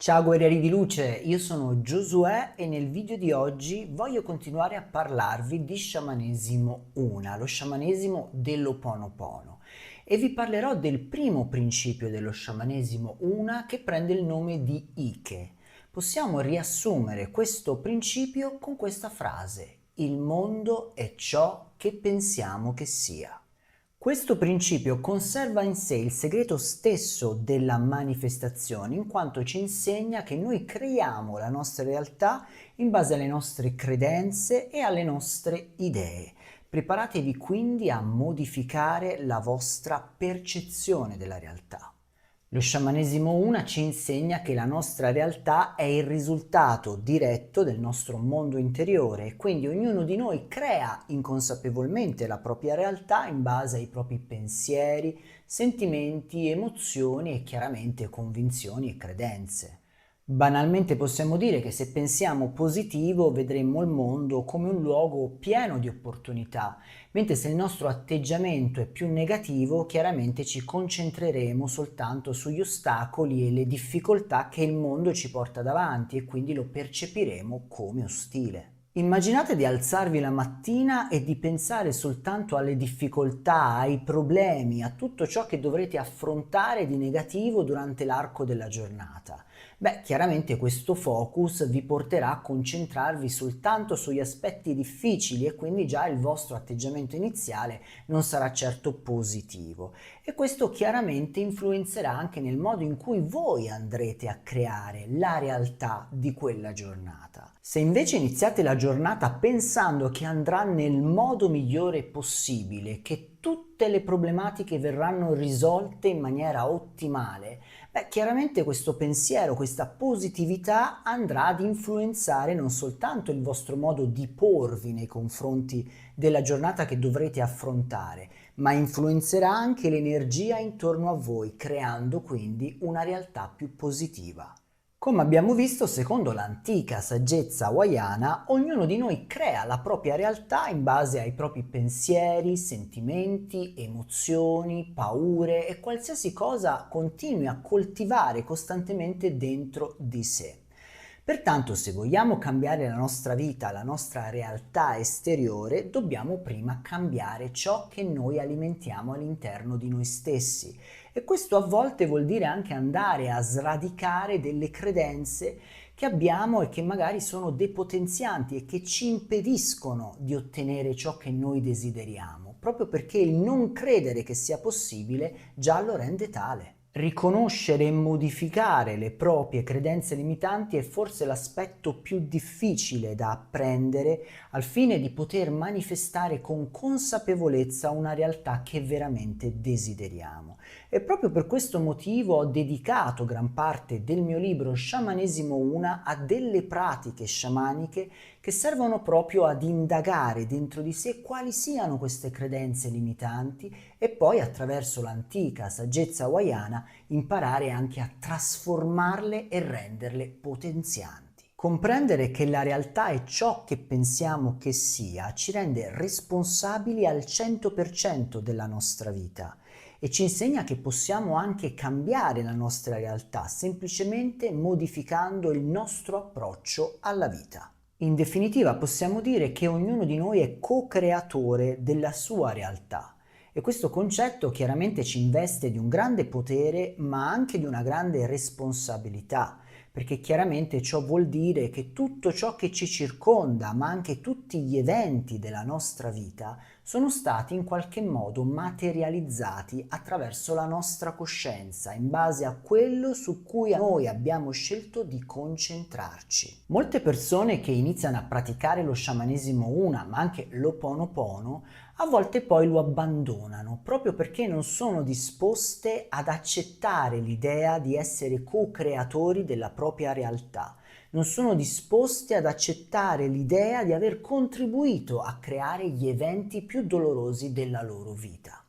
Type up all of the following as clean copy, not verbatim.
Ciao guerrieri di luce, io sono Giosuè e nel video di oggi voglio continuare a parlarvi di sciamanesimo Una, lo sciamanesimo dell'Ho'oponopono, e vi parlerò del primo principio dello sciamanesimo Una che prende il nome di Ike. Possiamo riassumere questo principio con questa frase: il mondo è ciò che pensiamo che sia. Questo principio conserva in sé il segreto stesso della manifestazione, in quanto ci insegna che noi creiamo la nostra realtà in base alle nostre credenze e alle nostre idee. Preparatevi quindi a modificare la vostra percezione della realtà. Lo sciamanesimo Una ci insegna che la nostra realtà è il risultato diretto del nostro mondo interiore e quindi ognuno di noi crea inconsapevolmente la propria realtà in base ai propri pensieri, sentimenti, emozioni e chiaramente convinzioni e credenze. Banalmente possiamo dire che se pensiamo positivo vedremo il mondo come un luogo pieno di opportunità, mentre se il nostro atteggiamento è più negativo, chiaramente ci concentreremo soltanto sugli ostacoli e le difficoltà che il mondo ci porta davanti e quindi lo percepiremo come ostile. Immaginate di alzarvi la mattina e di pensare soltanto alle difficoltà, ai problemi, a tutto ciò che dovrete affrontare di negativo durante l'arco della giornata. Beh, chiaramente questo focus vi porterà a concentrarvi soltanto sugli aspetti difficili e quindi già il vostro atteggiamento iniziale non sarà certo positivo. E questo chiaramente influenzerà anche nel modo in cui voi andrete a creare la realtà di quella giornata. Se invece iniziate la giornata pensando che andrà nel modo migliore possibile, che tutte le problematiche verranno risolte in maniera ottimale, beh, chiaramente questo pensiero, questa positività andrà ad influenzare non soltanto il vostro modo di porvi nei confronti della giornata che dovrete affrontare, ma influenzerà anche l'energia intorno a voi, creando quindi una realtà più positiva. Come abbiamo visto, secondo l'antica saggezza hawaiana, ognuno di noi crea la propria realtà in base ai propri pensieri, sentimenti, emozioni, paure e qualsiasi cosa continui a coltivare costantemente dentro di sé. Pertanto, se vogliamo cambiare la nostra vita, la nostra realtà esteriore, dobbiamo prima cambiare ciò che noi alimentiamo all'interno di noi stessi. E questo a volte vuol dire anche andare a sradicare delle credenze che abbiamo e che magari sono depotenzianti e che ci impediscono di ottenere ciò che noi desideriamo, proprio perché il non credere che sia possibile già lo rende tale. Riconoscere e modificare le proprie credenze limitanti è forse l'aspetto più difficile da apprendere al fine di poter manifestare con consapevolezza una realtà che veramente desideriamo. E proprio per questo motivo ho dedicato gran parte del mio libro Sciamanesimo Una a delle pratiche sciamaniche che servono proprio ad indagare dentro di sé quali siano queste credenze limitanti e poi attraverso l'antica saggezza hawaiana imparare anche a trasformarle e renderle potenzianti. Comprendere che la realtà è ciò che pensiamo che sia ci rende responsabili al 100% della nostra vita e ci insegna che possiamo anche cambiare la nostra realtà semplicemente modificando il nostro approccio alla vita. In definitiva possiamo dire che ognuno di noi è co-creatore della sua realtà e questo concetto chiaramente ci investe di un grande potere ma anche di una grande responsabilità, perché chiaramente ciò vuol dire che tutto ciò che ci circonda, ma anche tutti gli eventi della nostra vita, sono stati in qualche modo materializzati attraverso la nostra coscienza, in base a quello su cui noi abbiamo scelto di concentrarci. Molte persone che iniziano a praticare lo sciamanesimo Una, ma anche l'Ho'oponopono, a volte poi lo abbandonano proprio perché non sono disposte ad accettare l'idea di essere co-creatori della propria realtà, non sono disposte ad accettare l'idea di aver contribuito a creare gli eventi più dolorosi della loro vita.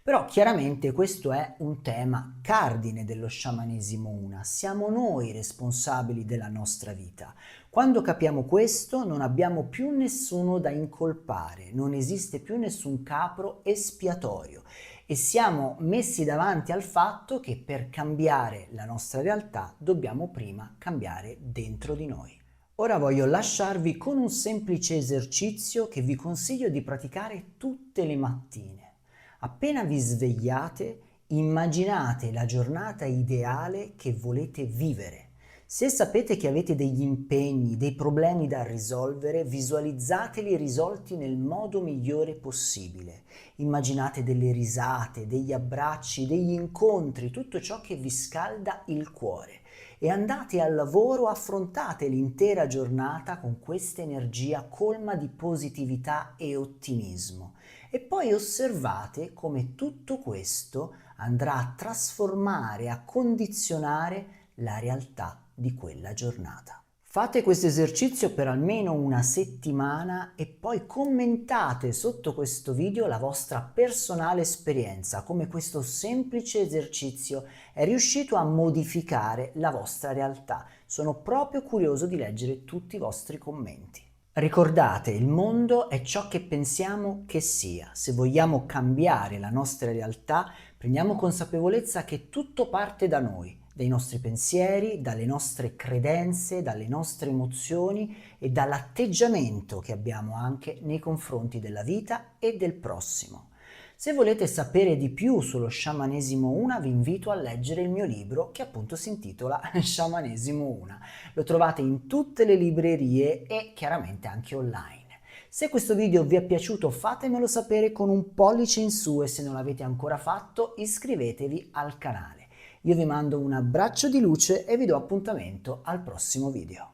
Però chiaramente questo è un tema cardine dello sciamanesimo Una, siamo noi responsabili della nostra vita. Quando capiamo questo non abbiamo più nessuno da incolpare, non esiste più nessun capro espiatorio e siamo messi davanti al fatto che per cambiare la nostra realtà dobbiamo prima cambiare dentro di noi. Ora voglio lasciarvi con un semplice esercizio che vi consiglio di praticare tutte le mattine. Appena vi svegliate, immaginate la giornata ideale che volete vivere. Se sapete che avete degli impegni, dei problemi da risolvere, visualizzateli risolti nel modo migliore possibile. Immaginate delle risate, degli abbracci, degli incontri, tutto ciò che vi scalda il cuore. E andate al lavoro, affrontate l'intera giornata con questa energia colma di positività e ottimismo. E poi osservate come tutto questo andrà a trasformare, a condizionare la realtà di quella giornata. Fate questo esercizio per almeno una settimana e poi commentate sotto questo video la vostra personale esperienza, come questo semplice esercizio è riuscito a modificare la vostra realtà. Sono proprio curioso di leggere tutti i vostri commenti. Ricordate, il mondo è ciò che pensiamo che sia. Se vogliamo cambiare la nostra realtà, prendiamo consapevolezza che tutto parte da noi, dai nostri pensieri, dalle nostre credenze, dalle nostre emozioni e dall'atteggiamento che abbiamo anche nei confronti della vita e del prossimo. Se volete sapere di più sullo sciamanesimo Una, vi invito a leggere il mio libro che appunto si intitola Sciamanesimo Una. Lo trovate in tutte le librerie e chiaramente anche online. Se questo video vi è piaciuto fatemelo sapere con un pollice in su e se non l'avete ancora fatto iscrivetevi al canale. Io vi mando un abbraccio di luce e vi do appuntamento al prossimo video.